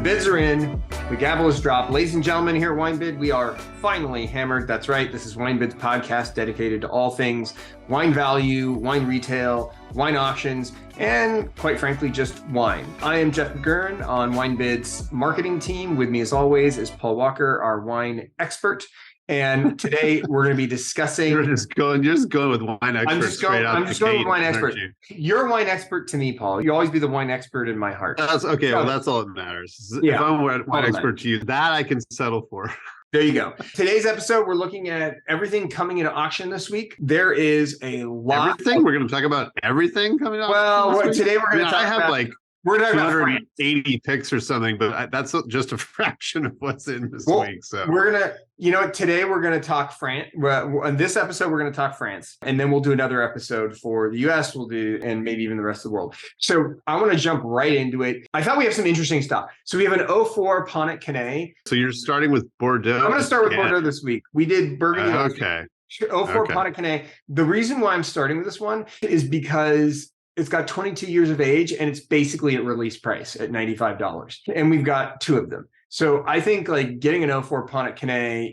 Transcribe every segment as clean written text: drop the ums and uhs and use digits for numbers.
bids are in. The gavel is dropped. Ladies and gentlemen, here at WineBid, we are finally hammered. That's right. This is WineBid's podcast dedicated to all things wine value, wine retail, wine auctions, and quite frankly, just wine. I am Jeff McGurn on WineBid's marketing team. With me, as always, is Paul Walker, our wine expert. And today we're going to be discussing. You're just going with wine expert. I'm just going with wine expert. You're a wine expert to me, Paul. You always be the wine expert in my heart. That's okay. Well, that's all that matters. Yeah, if I'm a wine expert to you, that I can settle for. There you go. Today's episode, we're looking at everything coming into auction this week. There is a lot. Everything? We're going to talk about everything coming out. Well, today we're going to talk about. We're talking about 280 picks or something, but that's just a fraction of what's in this week. So we're gonna, today we're gonna talk France. Well, on this episode, we're gonna talk France, and then we'll do another episode for the US. We'll do, and maybe even the rest of the world. So I want to jump right into it. I thought we have some interesting stuff. So we have an 04 Pontet Canet. So you're starting with Bordeaux. I'm going to start with Bordeaux this week. We did Burgundy. Okay. 04 Pontet Canet. The reason why I'm starting with this one is because it's got 22 years of age and it's basically at release price at $95. And we've got two of them. So I think like getting an 04 Pontet Canet,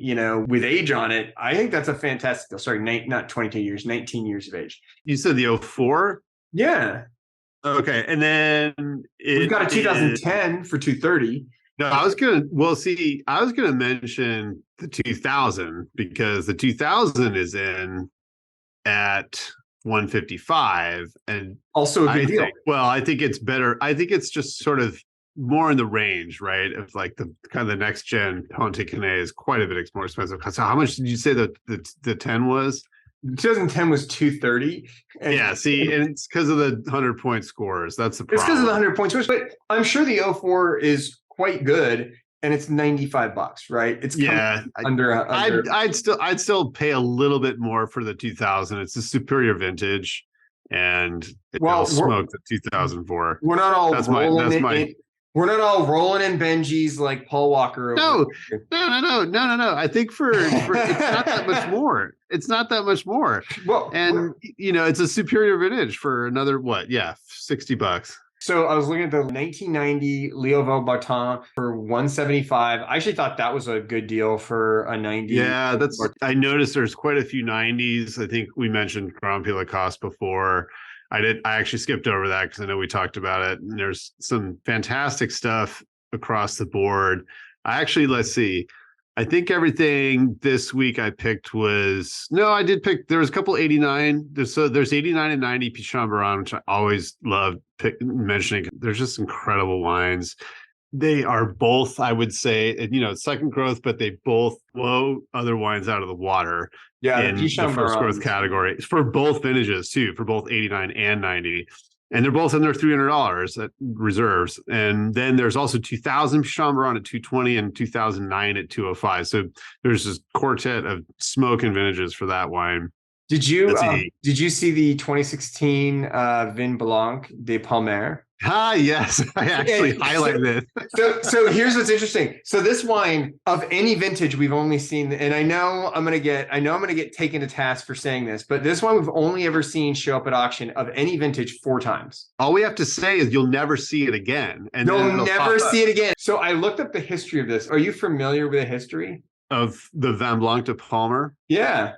with age on it, I think that's a fantastic deal. Sorry, not 22 years, 19 years of age. You said the 04? Yeah. Okay. And then we've got a 2010 for 230. No, I was going to mention the 2000 because the 2000 is in at 155 and also a good deal. I think it's better. I think it's just sort of more in the range, right? Of like the kind of the next gen Pontet Canet is quite a bit more expensive. So how much did you say the 10 was? 2010 was 230. And it's because of the 100-point scores. That's the problem. It's because of the 100-point scores, but I'm sure the 04 is quite good. And it's $95, right? It's under. I'd still pay a little bit more for the 2000. It's a superior vintage, and I'll smoke the 2004. We're not all we're not all rolling in Benjis like Paul Walker. No. I think for it's not that much more. It's not that much more. Well, and it's a superior vintage for another $60. So I was looking at the 1990 Leo Vaubartin for $175. I actually thought that was a good deal for a 90. Yeah, I noticed there's quite a few 90s. I think we mentioned Grand Prix Lacoste before. I actually skipped over that because I know we talked about it. And there's some fantastic stuff across the board. Let's see. I think everything this week I picked I did pick, there was a couple 89. There's 89 and 90 Pichon-Baron, which I always love mentioning. They're just incredible wines. They are both, I would say, second growth, but they both blow other wines out of the water. Yeah, in the first growth category for both vintages too, for both 89 and 90. And they're both under $300 at reserves. And then there's also 2000 Pichon-Baron at 220 and 2009 at 205. So there's this quartet of smoke and vintages for that wine. Did you see the 2016 Vin Blanc de Palmer? Yes, I actually highlighted it. So here's what's interesting. So this wine of any vintage we've only seen, and I know I'm gonna get taken to task for saying this, but this one we've only ever seen show up at auction of any vintage 4 times. All we have to say is you'll never see it again, and you'll never see it again. So I looked up the history of this. Are you familiar with the history of the Vin Blanc de Palmer? Yeah.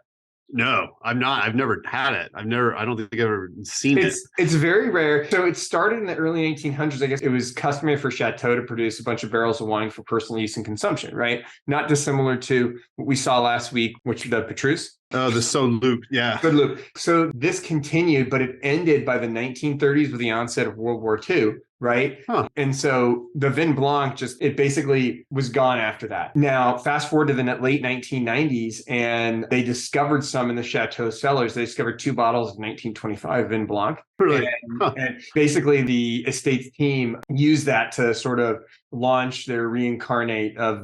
No, I'm not. I've never had it. I don't think I've ever seen it. It's very rare. So it started in the early 1800s. I guess it was customary for Chateau to produce a bunch of barrels of wine for personal use and consumption, right? Not dissimilar to what we saw last week, which the Petrus. Oh, the Saut-Loup, yeah. Good loop. So this continued, but it ended by the 1930s with the onset of World War II, right? Huh. And so the Vin Blanc it basically was gone after that. Now, fast forward to the late 1990s, and they discovered some in the Chateau cellars. They discovered 2 bottles of 1925 Vin Blanc. Really? And basically the estates team used that to sort of launch their reincarnate of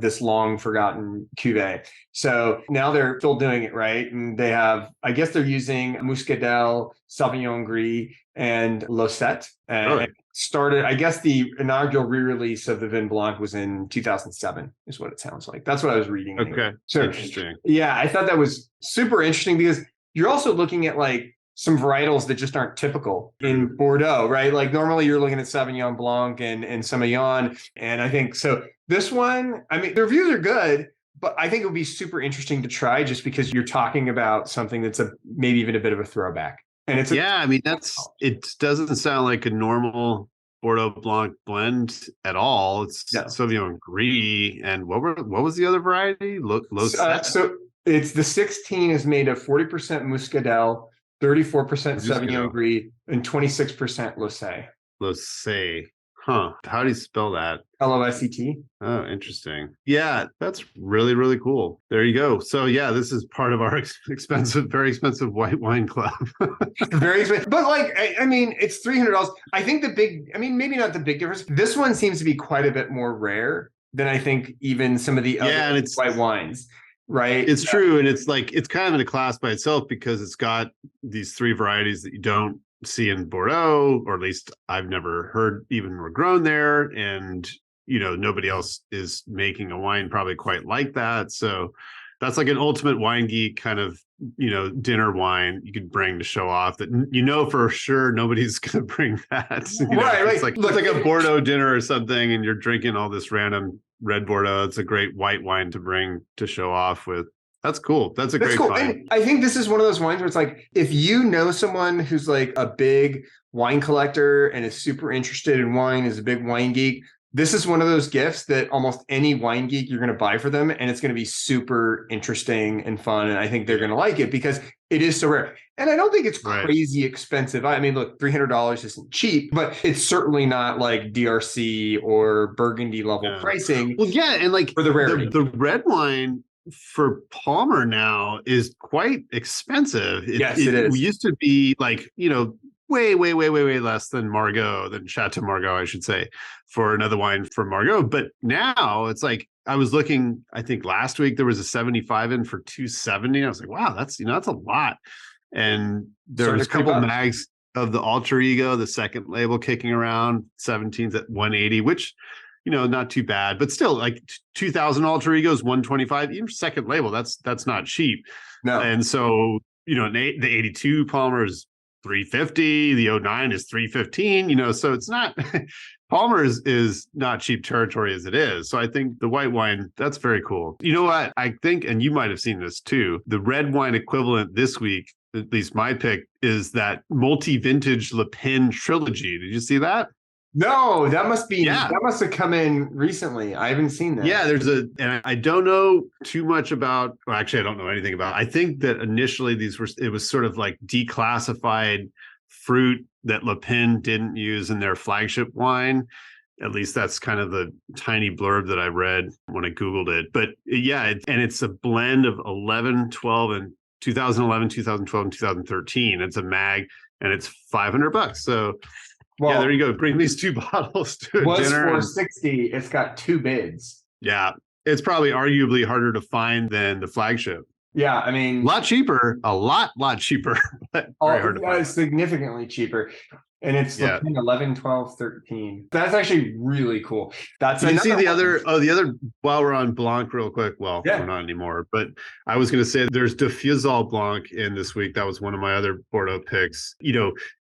this long forgotten cuvee. So now they're still doing it, right? And they have, I guess they're using Muscadel, Sauvignon Gris, and Losette. And started, I guess the inaugural re-release of the Vin Blanc was in 2007 is what it sounds like. That's what I was reading. Okay. So interesting. Yeah, I thought that was super interesting because you're also looking at like some varietals that just aren't typical in Bordeaux, right? Like normally you're looking at Sauvignon Blanc and Semillon. And I think so this one, I mean, the reviews are good, but I think it would be super interesting to try just because you're talking about something that's maybe even a bit of a throwback. And it's yeah, I mean, it doesn't sound like a normal Bordeaux Blanc blend at all. It's no. Sauvignon Gris, and what was the other variety? So it's the 16 is made of 40% Muscadel, 34% Sauvignon Gris, and 26% Losay. Losay. Huh. How do you spell that? Loset. Oh, interesting. Yeah, that's really, really cool. There you go. So yeah, this is part of our very expensive white wine club. Very expensive. But like, I mean, it's $300. I think maybe not the big difference. This one seems to be quite a bit more rare than I think even some of the other white wines. Right. It's true. And it's like, it's kind of in a class by itself because it's got these three varieties that you don't see in Bordeaux, or at least I've never heard even were grown there. And, nobody else is making a wine probably quite like that. So that's like an ultimate wine geek kind of, dinner wine you could bring to show off that, for sure nobody's going to bring that. Right. It's like a Bordeaux dinner or something, and you're drinking all this random red Bordeaux. It's a great white wine to bring to show off with. That's cool. That's great cool. find. And I think this is one of those wines where it's like, if you know someone who's like a big wine collector and is super interested in wine, is a big wine geek, this is one of those gifts that almost any wine geek you're going to buy for them, and it's going to be super interesting and fun. And I think they're going to like it because it is so rare. And I don't think it's crazy expensive. I mean, look, $300 isn't cheap, but it's certainly not like DRC or Burgundy level pricing. Well, yeah, and like for the rarity. The red wine for Palmer now is quite expensive. Yes, it is. We used to be like, way less than Margaux, than Chateau Margaux, I should say, for another wine from Margaux. But now it's like, I was looking, I think last week there was a 75 in for $270. I was like, wow, that's a lot. And there was a couple mags of the Alter Ego, the second label, kicking around, 17s at 180, which, not too bad, but still like 2000 Alter Egos, 125, even second label. That's not cheap. No. And so, the 82 Palmer is 350, the 09 is 315, so it's not Palmer is not cheap territory as it is. So I think the white wine, that's very cool. You know what? I think, and you might have seen this too, the red wine equivalent this week, at least my pick, is that multi-vintage Le Pen trilogy. Did you see that? No, that must have come in recently. I haven't seen that. Yeah, and I don't know too much about, well, actually, I don't know anything about. I think that initially it was sort of like declassified fruit that Le Pen didn't use in their flagship wine. At least that's kind of the tiny blurb that I read when I Googled it. But yeah, and it's a blend of 11, 12, and 2011, 2012, and 2013. It's a mag, and it's $500. So yeah, there you go. Bring these two bottles to a dinner. Was $460. It's got two bids. Yeah, it's probably arguably harder to find than the flagship. Yeah, I mean, a lot cheaper, a lot cheaper, but very hard to find. Significantly cheaper. And it's 11, 12, 13. That's actually really cool. That's you see the other while we're on Blanc real quick. Well, we're not anymore, but I was going to say there's de Fusel Blanc in this week. That was one of my other Bordeaux picks.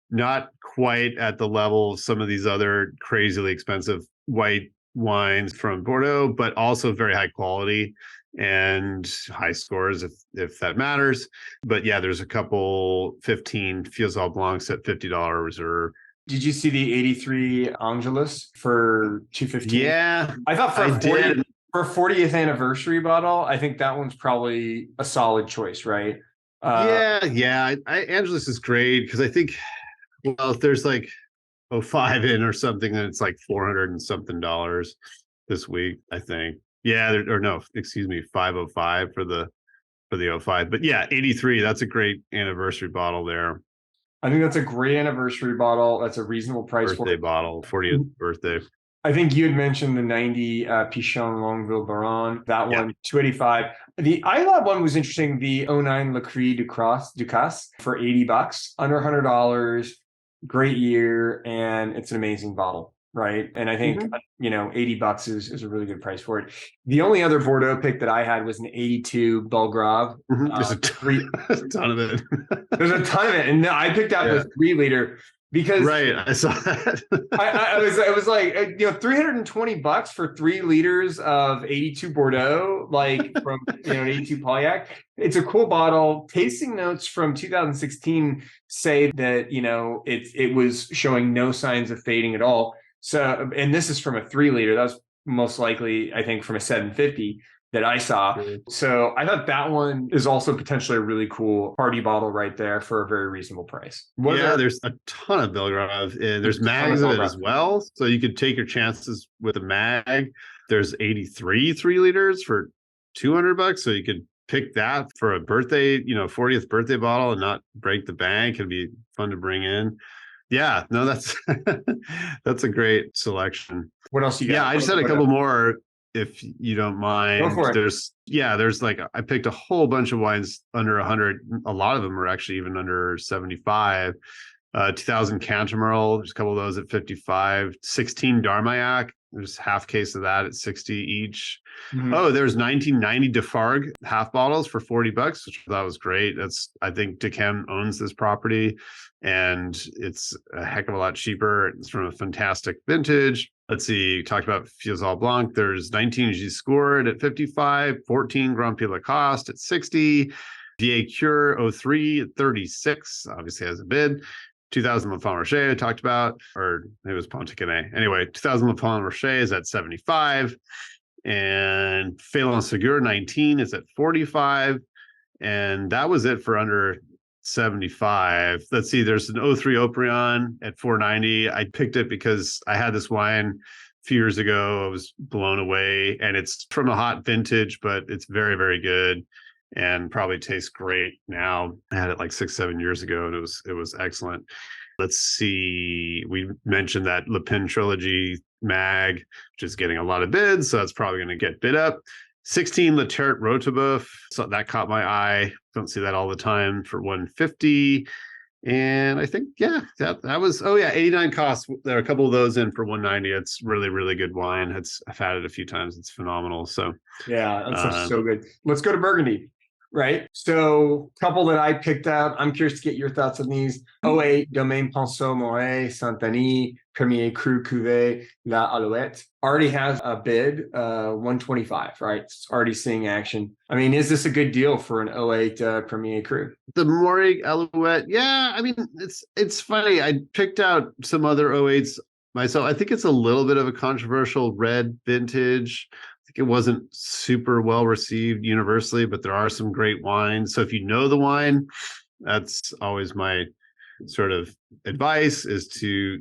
Not quite at the level of some of these other crazily expensive white wines from Bordeaux, but also very high quality and high scores if that matters. But yeah, there's a couple 15 Fusel Blancs at $50 reserve. Did you see the 83 Angelus for $215? Yeah, I thought for a 40th anniversary bottle, I think that one's probably a solid choice, right? Angelus is great because I think, well, if there's like 05 in or something, then it's like $400 and something this week, I think. Yeah, 505 for the 05. But yeah, 83, that's a great anniversary bottle there. I think that's a great anniversary bottle. That's a reasonable price. Birthday bottle, 40th birthday. I think you had mentioned the 90 Pichon Longueville Baron. That one, $285. The Isla one was interesting. The 09 Le Cri Ducasse for $80, under $100. Great year, and it's an amazing bottle. right? And I think, Mhm. $80 is a really good price for it. The only other Bordeaux pick that I had was an 82 Belgrave. Mhm. There's Three, a ton of it. there's a ton of it. And I picked out Yeah. the 3 liter because Right. I saw that. I was like, $320 for 3 liters of 82 Bordeaux, like from, an 82 Polyac. It's a cool bottle. Tasting notes from 2016 say that, it was showing no signs of fading at all. So, and this is from a 3 liter. That was most likely, I think, from a 750 that I saw. So I thought that one is also potentially a really cool party bottle right there for a very reasonable price. Yeah, there's a ton of Belgrave, and there's mags in it as well. So you could take your chances with a mag. There's 83 3 liters for $200. So you could pick that for a birthday, 40th birthday bottle and not break the bank. It'd be fun to bring in. Yeah, no, that's that's a great selection. What else you got? Yeah, I just had a couple more if you don't mind. Go for it. There's like, I picked a whole bunch of wines under 100. A lot of them are actually even under 75. 2000 Cantamerle, there's a couple of those at 55. 16 D'Armagnac, there's half case of that at 60 each. Mhm. Oh, there's 1990 Defarge half bottles for $40, which I thought was great. I think Dechem owns this property, and it's a heck of a lot cheaper. It's from a fantastic vintage. Let's see, talked about Fusail Blanc. There's 19 Giscourt at 55, 14 Grand Prix Lacoste at 60, Vieille Cure 03 at 36, obviously has a bid. 2000 Lafon Rocher I talked about, or it was Ponticanet. Anyway, 2000 Lafon Rocher is at 75, and Phelan Segur 19 is at 45, and that was it for under 75. Let's see, there's an 03 Operion at 490. I picked it because I had this wine a few years ago. I was blown away, and it's from a hot vintage, but it's very, very good and probably tastes great now. I had it like 6-7 years ago, and it was excellent. Let's see, we mentioned that Le Pen trilogy mag, which is getting a lot of bids, so that's probably going to get bid up. 16 Le Tertre Rotebeuf, so that caught my eye. Don't see that all the time, for 150. And I think, yeah, that was, 89 costs. There are a couple of those in for 190. It's really, really good wine. I've had it a few times. It's phenomenal. So yeah, that's so good. Let's go to Burgundy. Right. So, couple that I picked out. I'm curious to get your thoughts on these. 08 Domaine Pinceau Moret Saint-Denis Premier Cru Cuvée La Alouette already has a bid, 125. Right, it's already seeing action. I mean, is this a good deal for an 08 Premier Cru? The Moret Alouette, yeah. I mean, it's funny. I picked out some other 08s myself. I think it's a little bit of a controversial red vintage. It wasn't super well received universally, but there are some great wines. So if you know the wine, that's always my sort of advice, is to,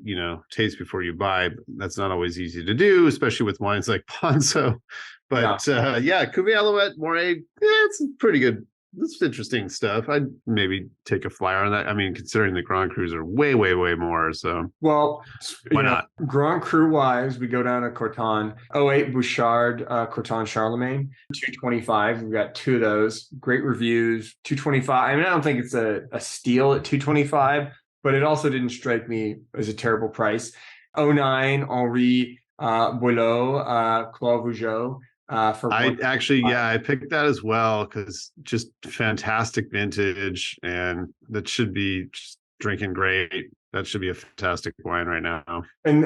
taste before you buy. That's not always easy to do, especially with wines like Ponceau. But Cuvée Alouette, Moret, it's pretty good. That's interesting stuff. I'd maybe take a flyer on that. I mean, considering the Grand Crus are way, way, way more. So, well, why not? Grand Cru wise, we go down to Corton. 08 Bouchard, Corton Charlemagne, 225. We've got two of those. Great reviews. 225. I mean, I don't think it's a steal at 225, but it also didn't strike me as a terrible price. 09 Henri Boileau, Claude Vougeot. I picked that as well, because just fantastic vintage, and that should be just drinking great. That should be a fantastic wine right now. And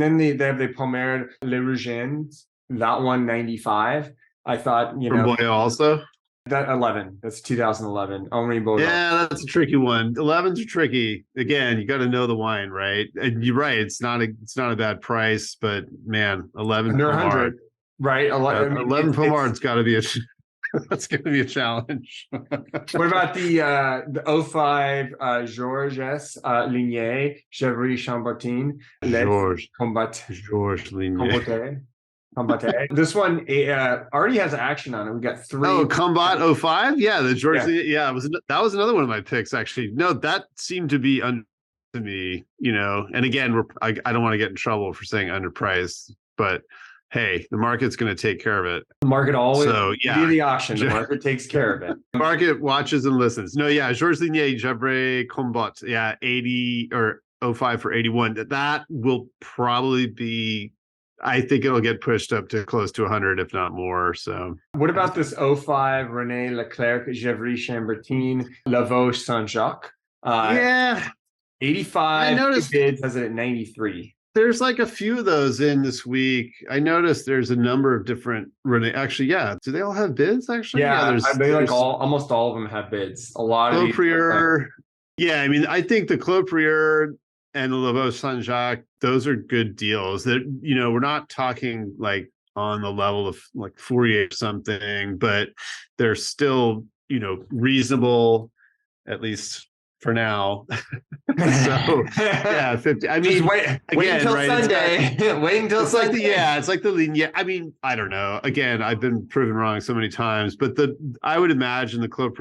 then they have the Pommard Les Rougens, that 195. I thought, from Boileau also. That 11, that's 2011. Henri Boileau. Yeah, that's a tricky one. 11s are tricky. Again, you got to know the wine, right? And you're right. It's not a bad price, but man, 11 under 100. Right, 11 Pommard's got to be that's going to be a challenge. What about the 05 Georges Ligné Chevry Chambertin Georges Ligné Combatte. This one already has action on it. We got 3. Oh, Combat 05? Yeah, the Georges. Yeah, that was another one of my picks, actually. No, that seemed to be under to me, and again, I don't want to get in trouble for saying underpriced, but hey, the market's going to take care of it. The market always, via the auction, the market takes care of it. The market watches and listens. No, yeah, Georges Ligné, Gevrey, Combat, 80 or 05 for 81. That will probably be, I think it'll get pushed up to close to 100, if not more. So, What about this '05 René Leclerc Gevrey Chambertin Lavaux Saint Jacques? Yeah, I 85 noticed bids has it at 93. there's like a few of those in this week. I noticed there's a number of different actually, yeah. Do they all have bids actually? Yeah, Yeah, I mean, like there's almost all of them have bids. A lot of these. Clos. Yeah, I mean, I think the Clos and the Lavaux Saint Jacques, those are good deals. That, we're not talking like on the level of like Fourier or something, but they're still, reasonable, at least for now. So yeah, 50. I mean, just wait until right, Sunday. Wait until it's Sunday. it's like the lean. Yeah, I mean, I don't know. Again, I've been proven wrong so many times, but I would imagine the Clos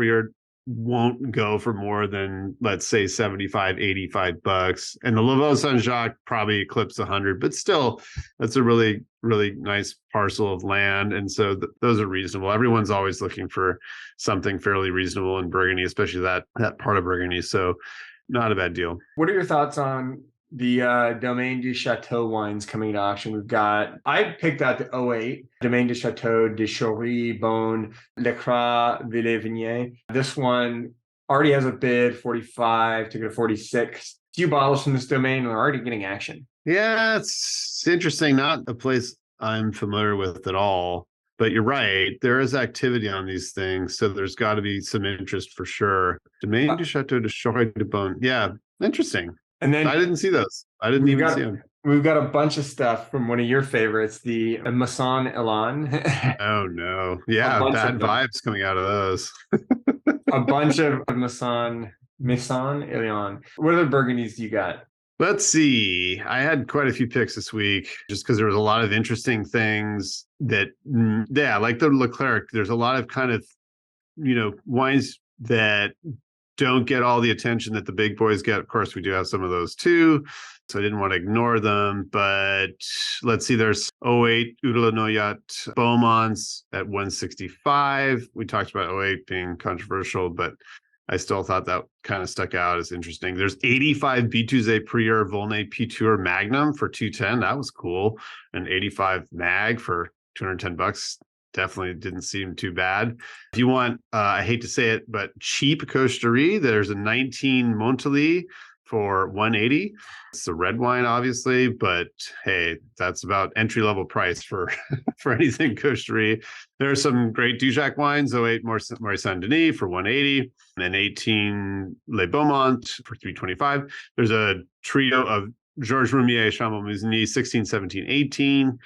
won't go for more than, let's say, 75, $85. And the Lavaux Saint Jacques probably eclipse 100, but still, that's a really, really nice parcel of land. And so those are reasonable. Everyone's always looking for something fairly reasonable in Burgundy, especially that part of Burgundy. So not a bad deal. What are your thoughts on the Domaine du Chateau wines coming to auction? I picked out the '08 Domaine du Chateau de Chaury, Beaune, Lecras, Villers-Vignes. This one already has a bid, 45, took it to 46. A few bottles from this domain are already getting action. Yeah, it's interesting. Not a place I'm familiar with at all. But you're right. There is activity on these things. So there's got to be some interest for sure. Domaine du Chateau de Chaury de Beaune. Yeah, interesting. And then I didn't see those. I didn't even see them. We've got a bunch of stuff from one of your favorites, the Masson Elan. Oh, no. Yeah, bad vibes coming out of those. A bunch of Masson Elan. What other Burgundies do you got? Let's see. I had quite a few picks this week just because there was a lot of interesting things that, like the Leclerc, there's a lot of kind of, wines that don't get all the attention that the big boys get. Of course, we do have some of those too, so I didn't want to ignore them. But let's see, there's '08 Oudla Noyat Beaumonts at 165. We talked about '08 being controversial, but I still thought that kind of stuck out as interesting. There's 85 Bitouze Prieur Volnay Pitour Magnum for 210. That was cool. And 85 Mag for $210. Definitely didn't seem too bad. If you want, I hate to say it, but cheap Costerie, there's a 19 Montelly for 180. It's a red wine, obviously, but hey, that's about entry-level price for anything Costerie. There are some great Dujac wines, '08 Maurice Saint-Denis for 180, and 18 Les Beaumont for 325. There's a trio of Georges Roumier, Chambolle-Musigny, 16, 17, 18.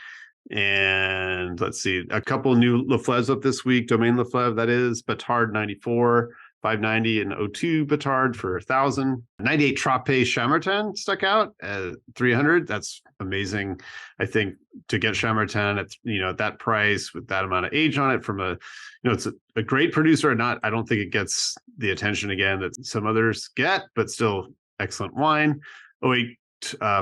And let's see, a couple new Leflevres up this week. Domaine Leflevre, that is, Batard 94, 590, and '02 Batard for 1,000. 98 Trappé Chambertin stuck out at 300. That's amazing. I think to get Chambertin at that price with that amount of age on it from it's a great producer. I don't think it gets the attention again that some others get, but still excellent wine. '08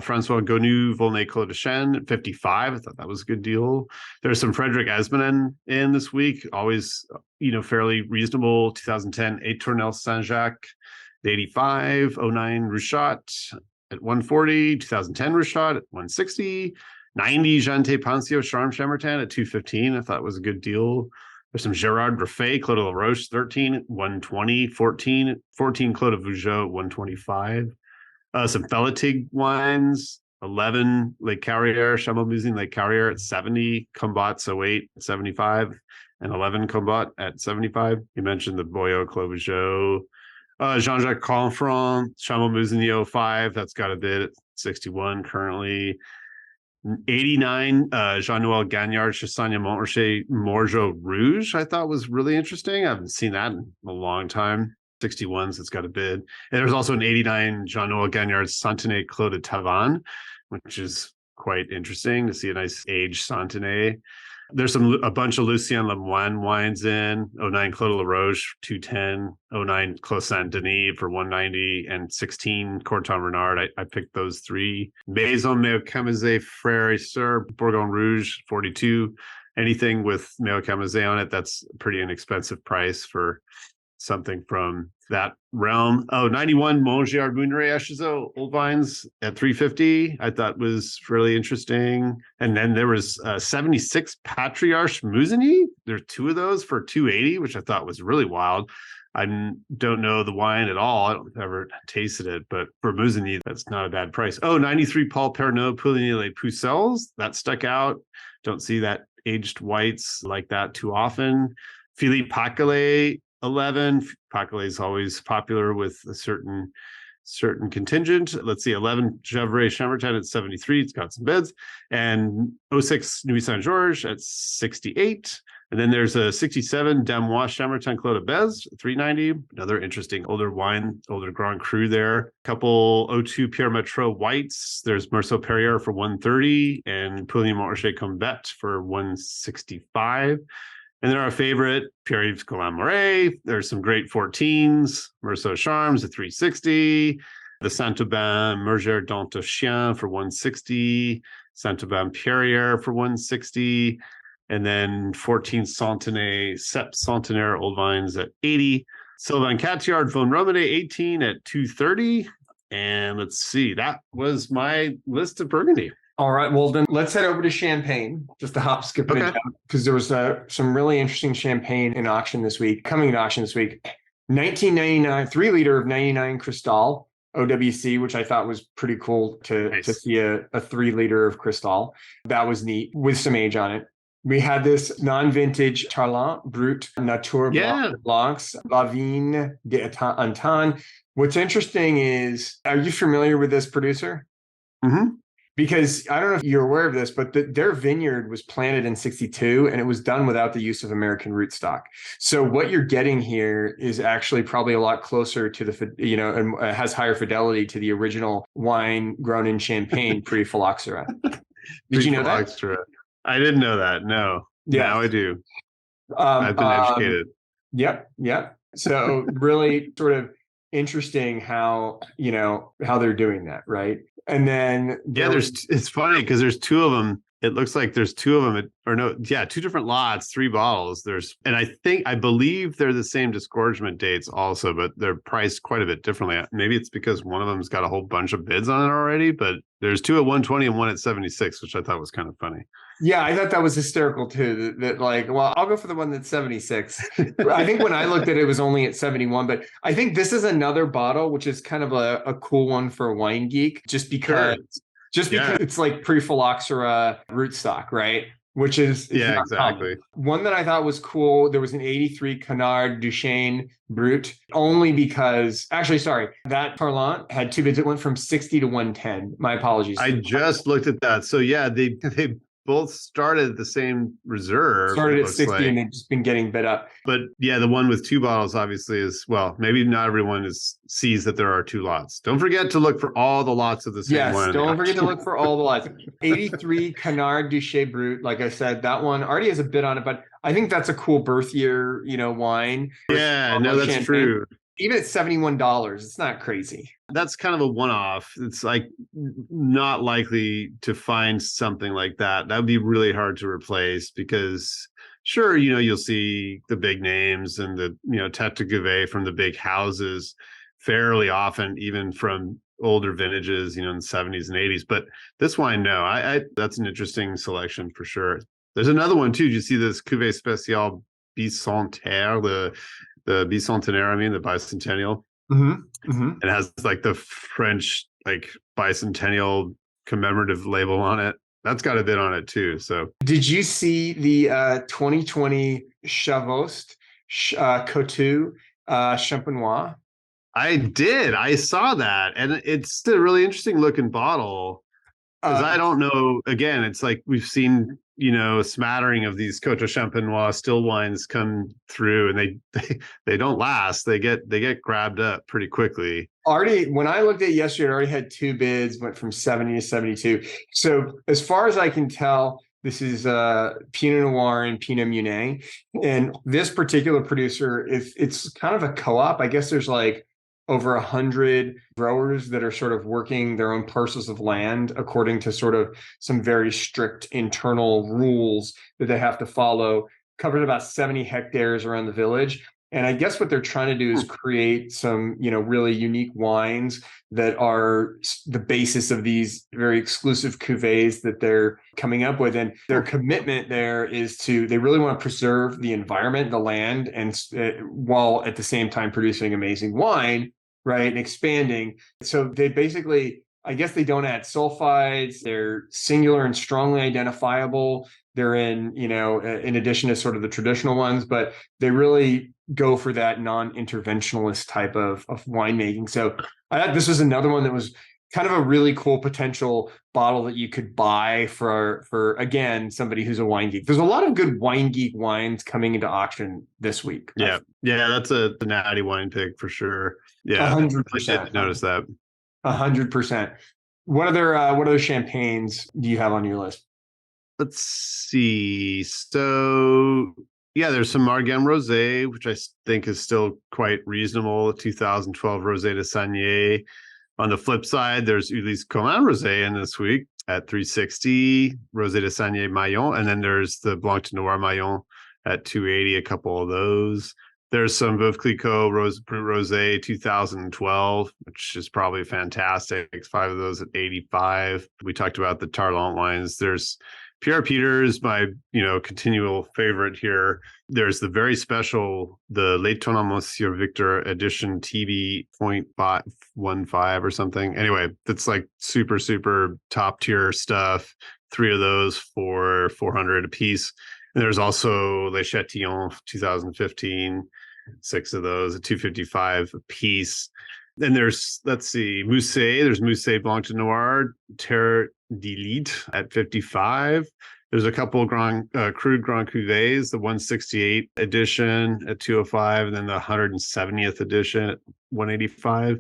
Francois Gonu Volnay Clos de Chêne at 55. I thought that was a good deal. There's some Frederick Esmenen in this week, always fairly reasonable. 2010 Étournel Saint-Jacques at 85. '09 Rouchat at 140. 2010 Rouchat at 160. 90 Jeanté Pancio Charme Chambertin at 215. I thought was a good deal. There's some Gerard Raffet Clos de la Roche 13 at 120. 14 Clos de Vougeot 125. Some Felatig wines, 11 Lake Carrière, Chambolle-Musigny Lake Carrière at 70, Combat '08 at 75, and 11 Combat at 75. You mentioned the Boyau Clos Vougeot. Jean-Jacques Confront, Chambolle-Musigny 05, that's got a bid at 61 currently. 89 Jean-Noël Gagnard Chassagne Montrachet Morgeau Rouge, I thought was really interesting. I haven't seen that in a long time. 61s, it's got a bid. And there's also an 89 Jean-Noël Gagnard Santenay Clos de Tavannes, which is quite interesting to see a nice aged Santenay. There's a bunch of Lucien Lemoine wines in. '09 Clos de la Roche 210, '09 Clos Saint-Denis for 190, and 16 Corton Renard. I picked those three. Maison Méo-Camazé Frères Sœurs Bourgogne Rouge 42. Anything with Méo-Camazé on it, that's a pretty inexpensive price for something from that realm. Oh, 91 Mongiard Mouniré Old Vines at 350. I thought was really interesting. And then there was 76 Patriarche Musigny. There's two of those for 280, which I thought was really wild. I don't know the wine at all. I don't ever tasted it, but for Musigny, that's not a bad price. Oh, 93 Paul Pernod Pouligny Les Pucelles. That stuck out. Don't see that aged whites like that too often. Philippe Paquelet 11. Paquelet is always popular with a certain contingent. Let's see, 11 Gevrey Chambertin at 73. It's got some bids. And 06 Nuit Saint Georges at 68. And then there's a 67 Damois Chambertin Clos de Bez, 390. Another interesting older wine, older Grand Cru there. Couple 02 Pierre Metreau whites. There's Merceau Perrier for 130 and Pouligny Montrachet Combet for 165. And then our favorite, Pierre-Yves Colin-Moret. There's some great 14s. Merceau Charmes at 360. The Saint-Aubin Merger d'Antachien for 160. Saint-Aubin Perrier for 160. And then 14 Centenaire, Cep Centenaire Old Vines at 80. Sylvain Catillard Von Romane 18 at 230. And let's see, that was my list of Burgundy. All right, well then let's head over to Champagne, just a hop, skip, and a jump, because there was some really interesting champagne in auction this week, coming in auction this week. 1999, 3 liter of 99 Cristal OWC, which I thought was pretty cool to see a 3 liter of Cristal. That was neat with some age on it. We had this non-vintage Tarlant Brut Nature Blancs, La Vigne d'Antan. What's interesting is, are you familiar with this producer? Mm-hmm. Because I don't know if you're aware of this, but their vineyard was planted in 62 and it was done without the use of American rootstock. So what you're getting here is actually probably a lot closer to and has higher fidelity to the original wine grown in Champagne pre-phylloxera. Did you know that? I didn't know that. No. Yeah. Now I do. I've been educated. Yep. So really sort of interesting how they're doing that, right? And then it's funny because there's 2 of them. It looks like there's 2 of them, 2 different lots, 3 bottles. And I believe they're the same disgorgement dates also, but they're priced quite a bit differently. Maybe it's because one of them's got a whole bunch of bids on it already, but there's 2 at 120 and 1 at 76, which I thought was kind of funny. Yeah, I thought that was hysterical too. That like, well, I'll go for the one that's 76. I think when I looked at it, it was only at 71. But I think this is another bottle, which is kind of a cool one for a wine geek, just because it's like pre-phylloxera rootstock, right? Which is exactly. One that I thought was cool. There was an 83 Canard Duchesne Brut, only because that Tarlant had 2 bids. It went from 60 to 110. My apologies. I just looked at that. So yeah, they both started at the same reserve. Started at 60 and they've just been getting bid up. But yeah, the one with 2 bottles obviously is, well, maybe not everyone sees that there are 2 lots. Don't forget to look for all the lots of the same one. Yes, don't forget to look for all the lots. 83 Canard Duchesne Brut, like I said, that one already has a bid on it, but I think that's a cool birth year, wine. Yeah, no, that's Champagne. True. Even at $71, it's not crazy. That's kind of a one-off. It's like not likely to find something like that. That would be really hard to replace because sure, you'll see the big names and the, Tête de Cuvée from the big houses fairly often, even from older vintages, in the 70s and 80s. But this wine, no, that's an interesting selection for sure. There's another one too. Did you see this Cuvée Spéciale Bicentenaire, the Bicentenaire, the bicentennial? Mm-hmm. Mm-hmm. It has like the French bicentennial commemorative label on it. That's got a bit on it too. So did you see the 2020 Chavost Coteau Champenois? I did. I saw that, and it's a really interesting looking bottle. Because I don't know. Again, it's like we've seen, a smattering of these Coteau Champenois still wines come through, and they don't last. They get grabbed up pretty quickly. Already, when I looked at it yesterday, it already had 2 bids, went from 70 to 72. So as far as I can tell, this is Pinot Noir and Pinot Meunier, and this particular producer, it's kind of a co-op. I guess there's like over 100 growers that are sort of working their own parcels of land according to sort of some very strict internal rules that they have to follow. Covered about 70 hectares around the village. And I guess what they're trying to do is create some, really unique wines that are the basis of these very exclusive cuvées that they're coming up with. And their commitment there is they really want to preserve the environment, the land, and while at the same time producing amazing wine, right? And expanding. So they basically, I guess they don't add sulfides. They're singular and strongly identifiable. They're in addition to sort of the traditional ones, but they really go for that non-interventionalist type of winemaking. So I thought this was another one that was kind of a really cool potential bottle that you could buy for again, somebody who's a wine geek. There's a lot of good wine geek wines coming into auction this week. Yeah. Yeah. That's the natty wine pick for sure. Yeah. 100%. I did notice that. 100%. What other champagnes do you have on your list? Let's see. So yeah, there's some Margam Rosé, which I think is still quite reasonable. 2012 Rosé de Sagné. On the flip side, there's Ulysse Comin Rosé in this week at 360, Rosé de Sagné Maillon, and then there's the Blanc de Noir Maillon at 280. A couple of those. There's some Veuve Clicquot Rosé 2012, which is probably fantastic. 5 of those at 85. We talked about the Tarlant wines. There's Pierre Peters, my continual favorite here. There's the very special, the L'Étonnant Monsieur Victor edition TB.15 or something. Anyway, that's like super, super top tier stuff. 3 of those for 400 a piece. And there's also Les Chatillons 2015, 6 of those at 255 a piece. Then there's, let's see, Mousset. There's Mousset Blanc de Noir, Terre d'Elite at 55. There's a couple Crude Grand Cuvées, the 168 edition at 205, and then the 170th edition at 185.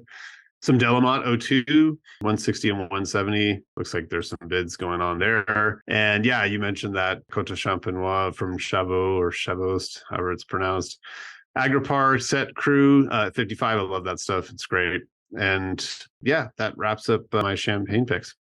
Some Delamont 02, 160 and 170. Looks like there's some bids going on there. And yeah, you mentioned that Côte Champenois from Chabot or Chabost, however it's pronounced. Agripar Set Cru 55. I love that stuff. It's great. And yeah, that wraps up my champagne picks.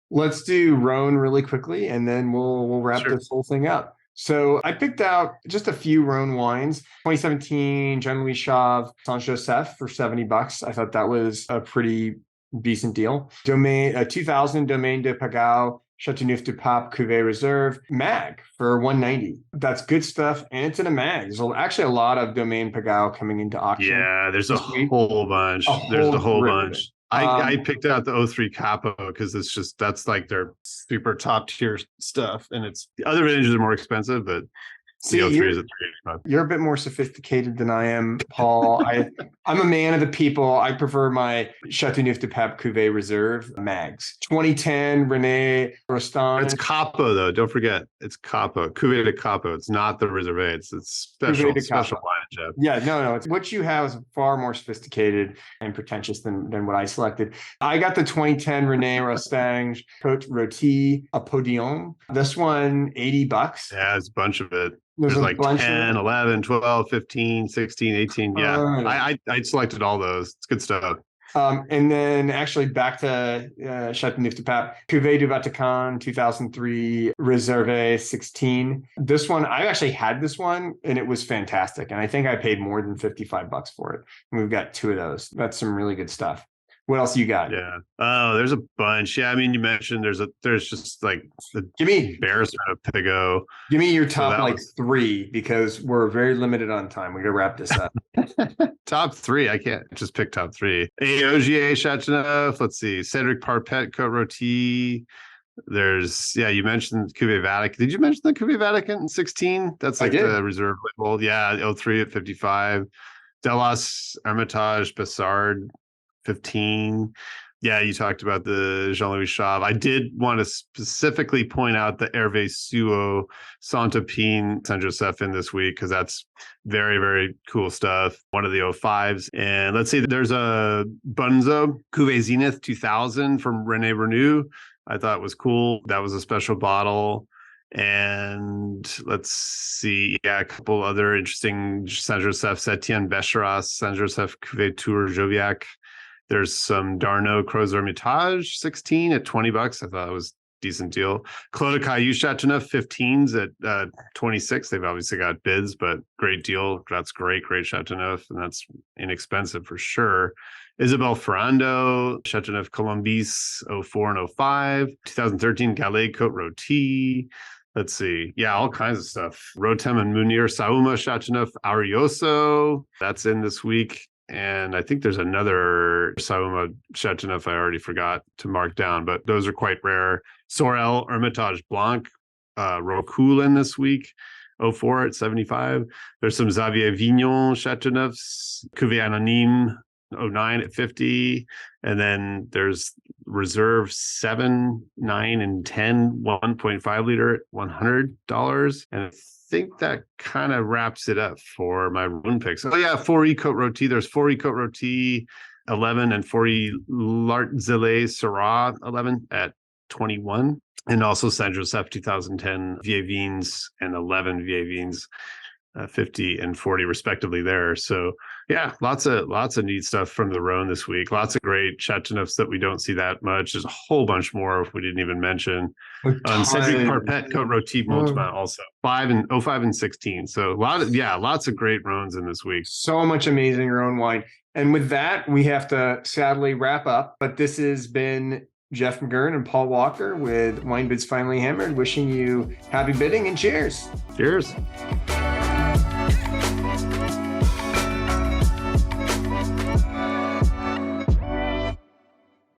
Let's do Rhone really quickly, and then we'll wrap this whole thing up. So I picked out just a few Rhone wines. 2017 Jean-Louis Chave Saint Joseph for $70. I thought that was a pretty decent deal. 2000 Domaine de Pagao Chateauneuf du Pape Cuvée Reserve Mag for $190. That's good stuff, and it's in a mag. There's actually a lot of Domaine Pagao coming into auction. Yeah, there's a whole bunch. There's a whole bunch. I picked out the 03 Capo because that's like their super top tier stuff, and the other ranges are more expensive, but the 03 is at $385. You're a bit more sophisticated than I am, Paul. I'm a man of the people. I prefer my Chateauneuf du Pape Cuvée Reserve mags. 2010 René Rostand. It's Capo though. Don't forget, it's Capo. Cuvée de Capo. It's not the Reserve. It's special wine, Jeff. Yeah, no. It's what you have is far more sophisticated and pretentious than what I selected. I got the 2010 René Rostand Côte Rôtie a Podium. This one, $80. Yeah, it's a bunch of it. There's like 10, 11, 12, 15, 16, 18. Yeah, I selected all those. It's good stuff. And then actually back to Chateauneuf du Pape, Cuvée du Vatican 2003 Reserve 16. This one, I actually had this one and it was fantastic. And I think I paid more than $55 for it. And we've got 2 of those. That's some really good stuff. What else you got? Yeah. Oh, there's a bunch. Yeah. I mean, you mentioned there's just like the embarrassment of Pigot. Give me your top 3 because we're very limited on time. We got to wrap this up. Top 3. I can't just pick top 3. Ogier Chateauneuf. Let's see. Cédric Parpet Côte Rôtie. You mentioned Cuvée Vatican. Did you mention the Cuvée Vatican 16? That's like the reserve label. Yeah. 03 at 55. Delos Hermitage Bessard 15. Yeah, you talked about the Jean-Louis Chave. I did want to specifically point out the Hervé Suot Saint-Opine Saint Joseph in this week because that's very, very cool stuff. One of the 05s. And let's see, there's a Bunzo Cuvée Zenith 2000 from René Renou. I thought it was cool. That was a special bottle. And let's see, a couple other interesting Saint Joseph, Etienne Becheras, Saint Joseph Cuvée Tour Joviac. There's some Darno Croz Hermitage 16 at $20. I thought it was decent deal. Clos de Cailloux Chateauneuf 15s at 26. They've obviously got bids, but great deal. That's great Chateauneuf, and that's inexpensive for sure. Isabel Ferrando, Chateauneuf Colombis 04 and 05, 2013 Gallet Côte Rôtie. Let's see. Yeah, all kinds of stuff. Rotem and Munir Sauma Chateauneuf Arioso. That's in this week. And I think there's another Sauma Chateauneuf I already forgot to mark down, but those are quite rare. Sorel Hermitage Blanc Rocoul in this week. 04 at 75. There's some Xavier Vignon Chateauneufs, Cuvée Anonyme 09 at 50. And then there's Reserve 7, 9, and 10, 1.5 liter at $100. And I think that kind of wraps it up for my Rhone picks. Oh yeah, 4E Côte Rôtie. There's 4E Côte Rôtie 11 and 4E L'Artzélé Syrah 11 at 21. And also Saint Joseph 2010 Vieilles Vignes and 11 Vieilles Vignes 50 and 40 respectively there. So yeah, lots of neat stuff from the Rhone this week. Lots of great Chateauneufs that we don't see that much. There's a whole bunch more we didn't even mention. Cedric Parpet Côte Rôtie Montemont also 05 and 16. So lots of great Rhones in this week. So much amazing Rhone wine. And with that, we have to sadly wrap up. But this has been Jeff McGurn and Paul Walker with WineBid's Finally Hammered, wishing you happy bidding and cheers. Cheers.